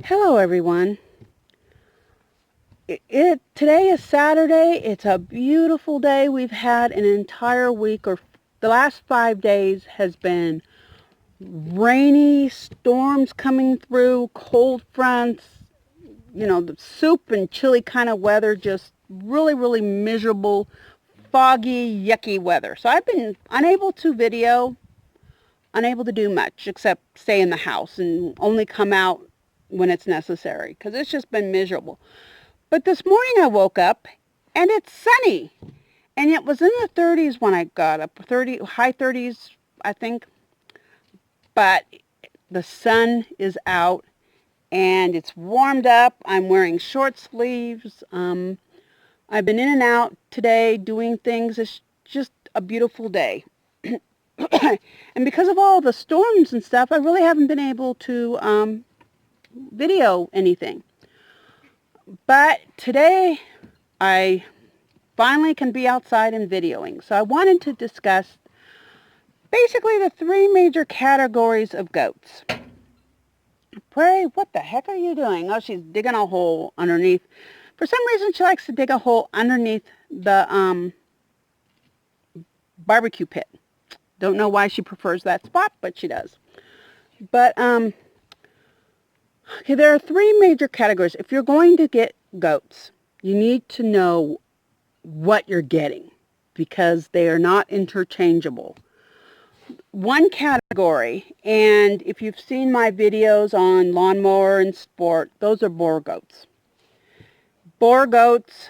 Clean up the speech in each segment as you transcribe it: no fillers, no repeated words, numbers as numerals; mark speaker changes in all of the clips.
Speaker 1: Hello everyone. Today is Saturday. It's a beautiful day. We've had an entire week, or the last 5 days has been rainy, storms coming through, cold fronts, the soup and chili kind of weather, just really, really miserable, foggy, yucky weather. So I've been unable to video, unable to do much except stay in the house and only come out when it's necessary because it's just been miserable. But this morning I woke up and it's sunny. And it was in the 30s when I got up, high 30s, I think. But the sun is out and it's warmed up. I'm wearing short sleeves. I've been in and out today doing things. It's just a beautiful day. And because of all the storms and stuff, I really haven't been able to video anything. But today I finally can be outside and videoing. So I wanted to discuss basically the three major categories of goats. Prairie, what the heck are you doing? Oh, she's digging a hole underneath. For some reason, she likes to dig a hole underneath the barbecue pit. Don't know why she prefers that spot, but she does. But okay, there are three major categories. If you're going to get goats, you need to know what you're getting because they are not interchangeable. One category, and if you've seen my videos on lawnmower and sport, those are boar goats. Boar goats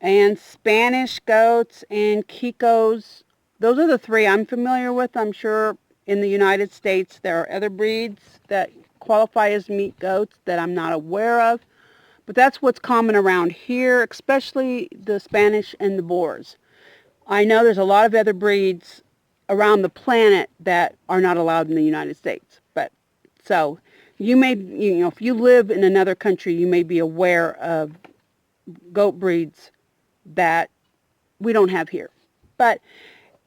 Speaker 1: and Spanish goats and Kikos, those are the three I'm familiar with. I'm sure in the United States there are other breeds that qualify as meat goats that I'm not aware of. But that's what's common around here, especially the Spanish and the Boers. I know there's a lot of other breeds around the planet that are not allowed in the United States. But so you may, if you live in another country, you may be aware of goat breeds that we don't have here. But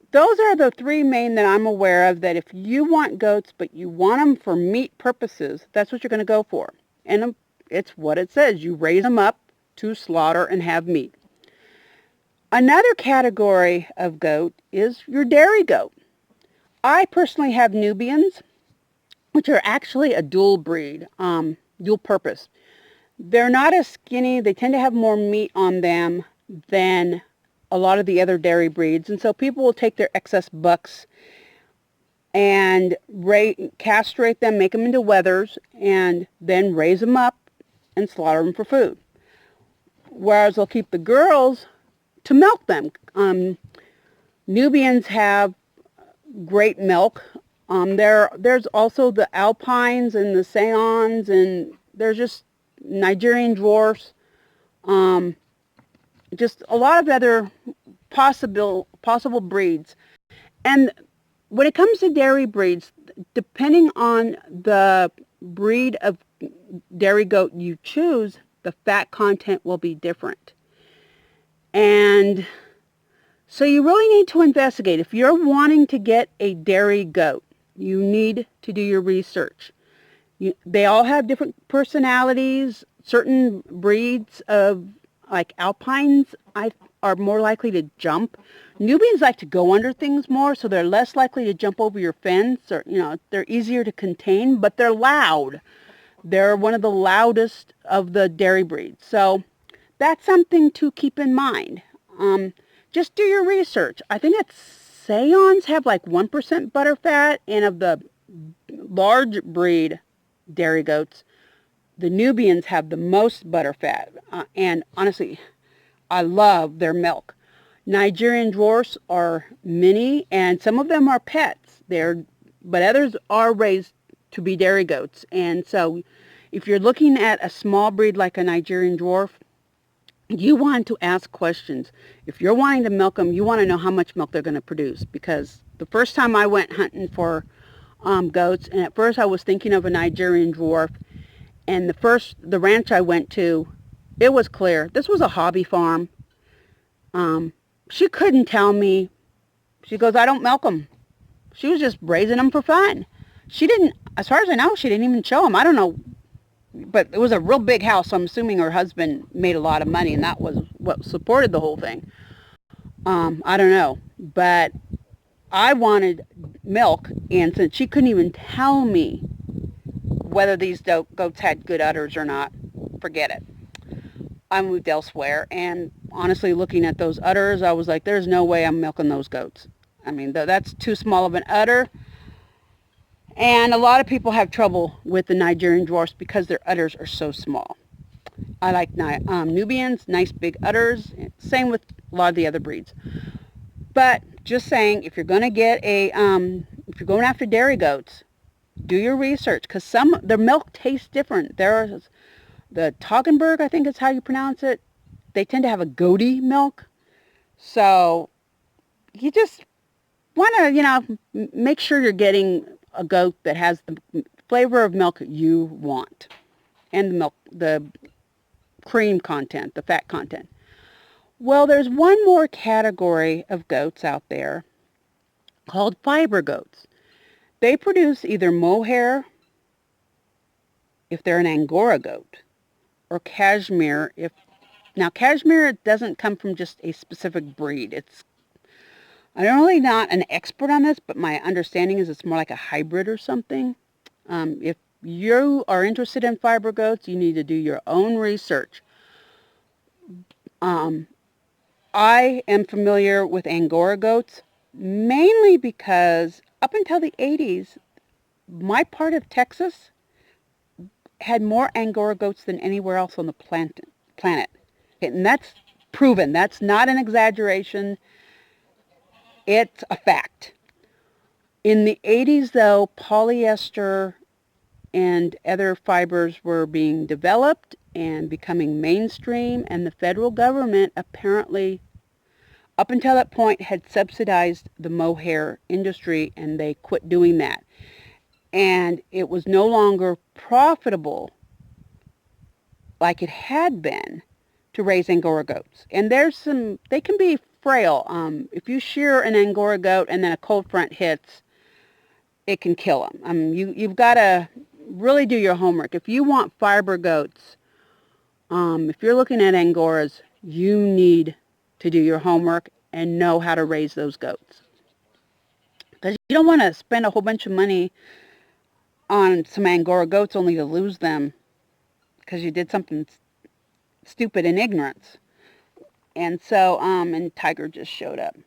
Speaker 1: those are the three main that I'm aware of, that if you want goats but you want them for meat purposes, that's what you're going to go for. And it's what it says. You raise them up to slaughter and have meat. Another category of goat is your dairy goat. I personally have Nubians, which are actually a dual breed, dual purpose. They're not as skinny. They tend to have more meat on them than a lot of the other dairy breeds. And so people will take their excess bucks and castrate them, make them into wethers, and then raise them up and slaughter them for food. Whereas they'll keep the girls to milk them. Nubians have great milk. There's also the Alpines and the Sayons, and there's just Nigerian dwarfs. Just a lot of other possible breeds. And when it comes to dairy breeds, depending on the breed of dairy goat you choose, the fat content will be different. And so you really need to investigate. If you're wanting to get a dairy goat, you need to do your research. They all have different personalities. Certain breeds of like Alpines are more likely to jump. Nubians like to go under things more, so they're less likely to jump over your fence, or they're easier to contain, but they're loud. They're one of the loudest of the dairy breeds. So that's something to keep in mind. Just do your research. I think it's Sayons have like 1% butter fat, and of the large breed dairy goats, the Nubians have the most butter fat. And honestly, I love their milk. Nigerian dwarfs are mini, and some of them are pets. But others are raised to be dairy goats. And so if you're looking at a small breed like a Nigerian dwarf, you want to ask questions. If you're wanting to milk them, you want to know how much milk they're going to produce. Because the first time I went hunting for goats, and at first I was thinking of a Nigerian dwarf, and the ranch I went to, it was clear. This was a hobby farm. She couldn't tell me. She goes, I don't milk them. She was just raising them for fun. She didn't, as far as I know, she didn't even show them. I don't know, but it was a real big house, so I'm assuming her husband made a lot of money, and that was what supported the whole thing. I don't know, but I wanted milk, and since she couldn't even tell me whether these goats had good udders or not, forget it. I moved elsewhere, and honestly, looking at those udders, I was like, there's no way I'm milking those goats. I mean, that's too small of an udder. And a lot of people have trouble with the Nigerian dwarfs because their udders are so small. I like Nubians, nice big udders. Same with a lot of the other breeds. But just saying, if you're going to get if you're going after dairy goats, do your research, because their milk tastes different. There's the Toggenburg, I think is how you pronounce it. They tend to have a goaty milk. So you just want to, make sure you're getting a goat that has the flavor of milk you want, and the cream content, the fat content. Well, there's one more category of goats out there called fiber goats. They produce either mohair, if they're an Angora goat, or cashmere. Now cashmere doesn't come from just a specific breed. I'm really not an expert on this, but my understanding is it's more like a hybrid or something. If you are interested in fiber goats, you need to do your own research. I am familiar with Angora goats mainly because up until the 80s, my part of Texas had more Angora goats than anywhere else on the planet. And that's proven. That's not an exaggeration. It's a fact. In the 80s, though, polyester and other fibers were being developed and becoming mainstream, and the federal government apparently, up until that point, had subsidized the mohair industry, and they quit doing that. And it was no longer profitable like it had been to raise Angora goats. And they can be frail. If you shear an Angora goat and then a cold front hits, it can kill them. You've got to really do your homework. If you want fiber goats, if you're looking at Angoras, you need to do your homework and know how to raise those goats. Because you don't want to spend a whole bunch of money on some Angora goats only to lose them because you did something stupid in ignorance. And so, and Tiger just showed up.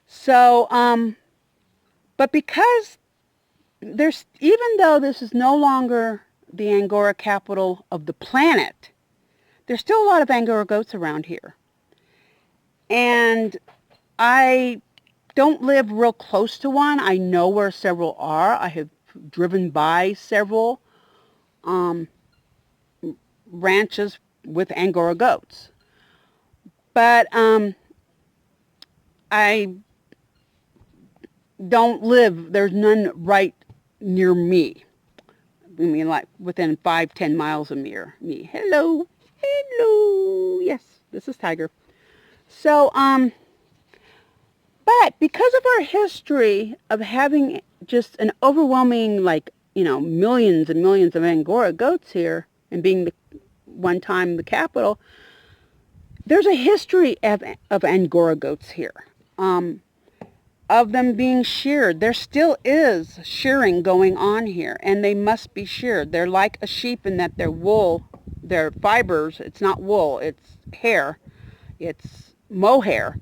Speaker 1: So, but because even though this is no longer the Angora capital of the planet, there's still a lot of Angora goats around here. And I don't live real close to one. I know where several are. I have driven by several ranches with Angora goats. But I don't live, there's none right near me. I mean, like within 5-10 miles of me. Hello. Yes, this is Tiger. So, but because of our history of having just an overwhelming, millions and millions of Angora goats here, and being one time the capital, there's a history of Angora goats here, of them being sheared. There still is shearing going on here, and they must be sheared. They're like a sheep in that their wool, their fibers, it's not wool, it's hair, it's mohair,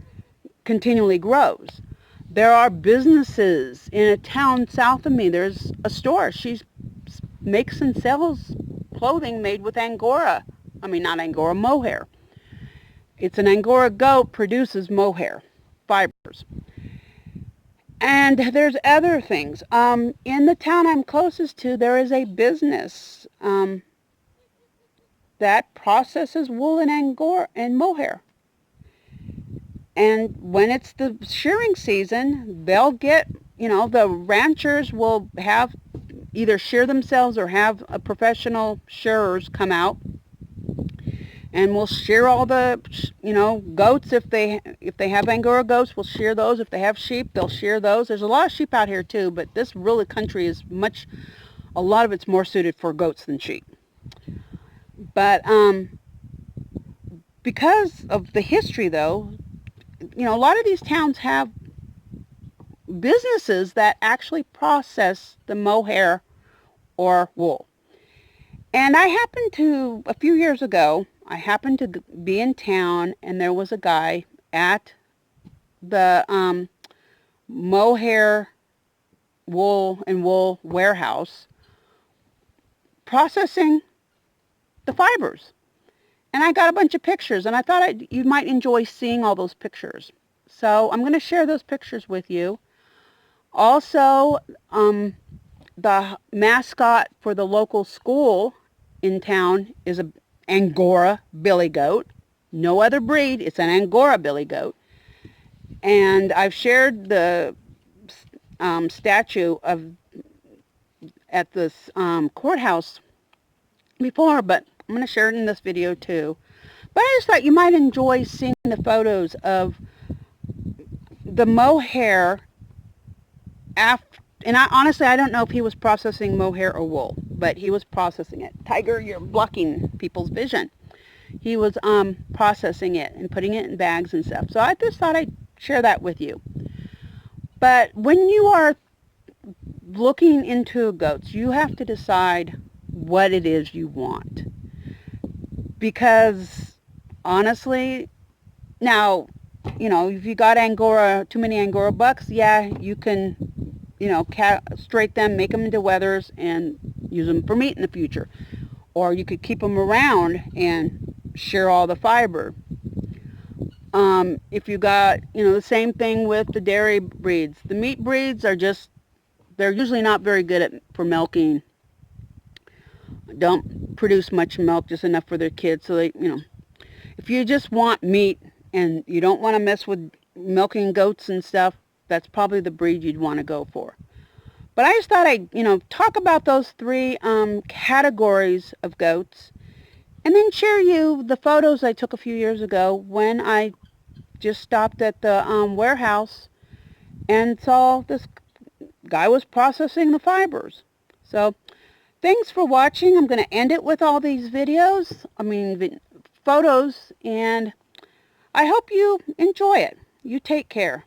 Speaker 1: continually grows. There are businesses in a town south of me. There's a store. She makes and sells clothing made with Angora. Not Angora, mohair. It's an Angora goat produces mohair fibers. And there's other things. In the town I'm closest to, there is a business that processes wool and Angora and mohair. And when it's the shearing season, they'll get, the ranchers will have either shear themselves or have a professional shearers come out And we'll shear all the, goats. If they have Angora goats, we'll shear those. If they have sheep, they'll shear those. There's a lot of sheep out here too, but this really country is a lot of it's more suited for goats than sheep. But because of the history, though, a lot of these towns have businesses that actually process the mohair or wool. And a few years ago, I happened to be in town, and there was a guy at the Mohair wool warehouse processing the fibers. And I got a bunch of pictures, and I thought you might enjoy seeing all those pictures. So I'm going to share those pictures with you. Also, the mascot for the local school in town is an Angora billy goat. No other breed. It's an Angora billy goat. And I've shared the statue at this courthouse before, but I'm going to share it in this video too. But I just thought you might enjoy seeing the photos of the mohair after. And honestly, I don't know if he was processing mohair or wool, but he was processing it. Tiger, you're blocking people's vision. He was processing it and putting it in bags and stuff. So I just thought I'd share that with you. But when you are looking into goats, you have to decide what it is you want. Because honestly, now, if you got too many Angora bucks, yeah, you can castrate them, make them into wethers, and use them for meat in the future. Or you could keep them around and share all the fiber. If you got, the same thing with the dairy breeds. The meat breeds they're usually not very good for milking. Don't produce much milk, just enough for their kids. So if you just want meat and you don't want to mess with milking goats and stuff, that's probably the breed you'd want to go for. But I just thought I'd, talk about those three categories of goats, and then share you the photos I took a few years ago when I just stopped at the warehouse and saw this guy was processing the fibers. So thanks for watching. I'm going to end it with all these photos, and I hope you enjoy it. You take care.